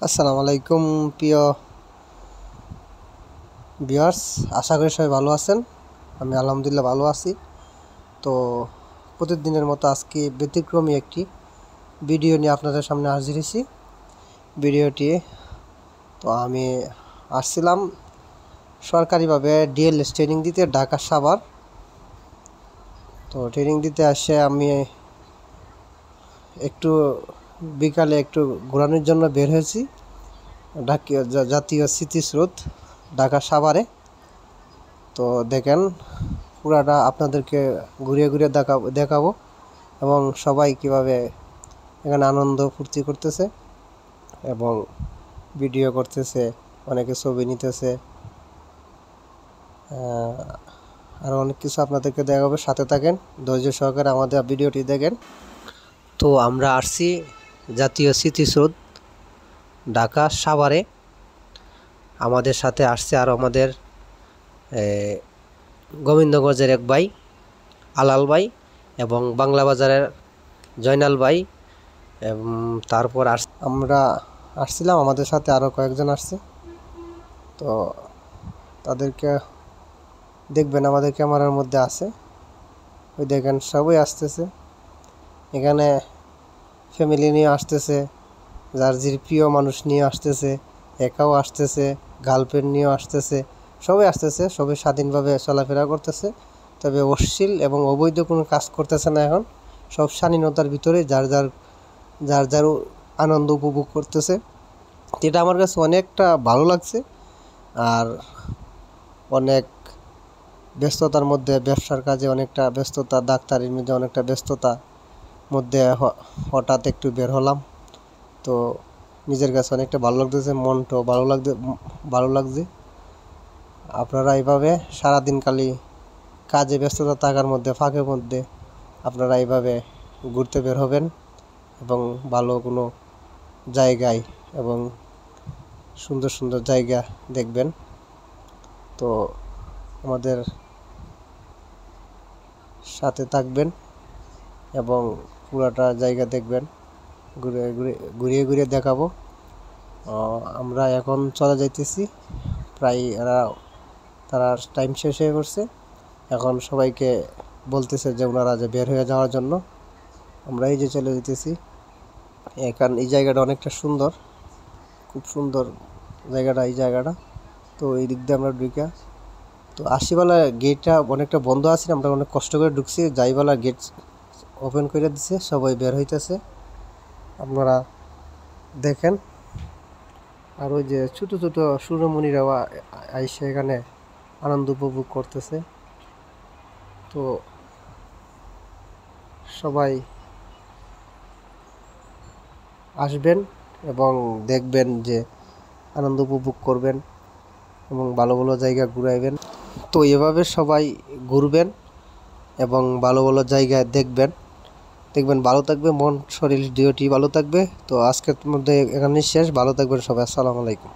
আসসালামু আলাইকুম প্রিয় ভিউয়ার্স, আশা করি সবাই ভালো আছেন। আমি আলহামদুলিল্লাহ ভালো আছি। তো প্রতিদিনের মতো আজকে ব্যতিক্রমী একটি ভিডিও নিয়ে আপনাদের সামনে হাজির হয়েছি। ভিডিওটি তো আমি আসছিলাম সরকারিভাবে ডিএলএস ট্রেনিং দিতে ঢাকা সাভার। তো ট্রেনিং দিতে আসে আমি একটু বিকালে একটু ঘোরানোর জন্য বের হয়েছি জাতীয় স্মৃতিস্রোত ঢাকা সাভারে। তো দেখেন পুরাটা আপনাদেরকে ঘুরিয়ে ঘুরিয়ে দেখাবো এবং সবাই কিভাবে এখানে আনন্দ ফুর্তি করতেছে এবং ভিডিও করতেছে, অনেকে ছবি নিতেছে, আরও অনেক কিছু আপনাদেরকে দেখাবো। সাথে থাকেন, ধৈর্য সহকারে আমাদের ভিডিওটি দেখেন। তো আমরা আসছি জাতীয় স্মৃতিসৌধ ঢাকা সাভারে। আমাদের সাথে আসছে আর আমাদের গোবিন্দগঞ্জের এক ভাই আলাল ভাই এবং বাংলা বাজারের জয়নাল ভাই। তারপর আমরা আসছিলাম, আমাদের সাথে আরও কয়েকজন আসছে। তো তাদেরকে দেখবেন আমাদের ক্যামেরার মধ্যে আছে, ওই দেখেন সবাই আসতেছে। এখানে ফ্যামিলি নিয়ে আসতেছে, যার প্রিয় মানুষ নিয়ে আসতেছে, একাও আসতেছে, গার্লফ্রেন্ড নিয়েও আসতেছে, সবাই আসতেছে। সবাই স্বাধীনভাবে চলাফেরা করতেছে, তবে অশ্লীল এবং অবৈধ কোনো কাজ করতেছে না। এখন সব স্বাধীনতার ভিতরে যার যার আনন্দ উপভোগ করতেছে। এটা আমার কাছে অনেকটা ভালো লাগছে। আর অনেক ব্যস্ততার মধ্যে, ব্যবসার কাজে অনেকটা ব্যস্ততা, ডাক্তারির মধ্যে অনেকটা ব্যস্ততা মধ্যে হঠাৎ একটু বের হলাম। তো নিজের কাছে অনেকটা ভালো লাগতেছে, মনটাও ভালো লাগছে। আপনারা এইভাবে সারাদিন খালি কাজে ব্যস্ততা থাকার মধ্যে, ফাঁকের মধ্যে আপনারা এইভাবে ঘুরতে বের হবেন এবং ভালো কোনো জায়গায় এবং সুন্দর সুন্দর জায়গা দেখবেন। তো আমাদের সাথে থাকবেন এবং পুরাটা জায়গা দেখবেন, ঘুরিয়ে ঘুরিয়ে দেখাবো। আমরা এখন চলে যাইতেছি, প্রায় তারা টাইম শেষ হয়ে করছে। এখন সবাইকে বলতেছে যে ওনারা যে বের হয়ে যাওয়ার জন্য। আমরা এই যে চলে যেতেছি। এই জায়গাটা অনেকটা সুন্দর, খুব সুন্দর জায়গাটা, এই জায়গাটা। তো এই দিক দিয়ে আমরা ঢুকা, তো আশিবেলা গেটটা অনেকটা বন্ধ আছে, আমরা অনেক কষ্ট করে ঢুকছি। যাইবেলা গেট ওপেন করে দিছে, সবাই বের হইতেছে, আপনারা দেখেন। আর ওই যে ছোটো ছোটো সূর্যমণিরাও আইসে এখানে আনন্দ উপভোগ করতেছে। তো সবাই আসবেন এবং দেখবেন যে আনন্দ উপভোগ করবেন এবং ভালো ভালো জায়গা ঘুরাইবেন। তো এভাবে সবাই ঘুরবেন এবং ভালো ভালো জায়গায় দেখবেন ভালো থাকবে মন, শরীর দুইটি ভালো থাকবে। তো আজকের মধ্যে এখানে শেষ। ভালো থাকবেন সবাই। আসসালামু আলাইকুম।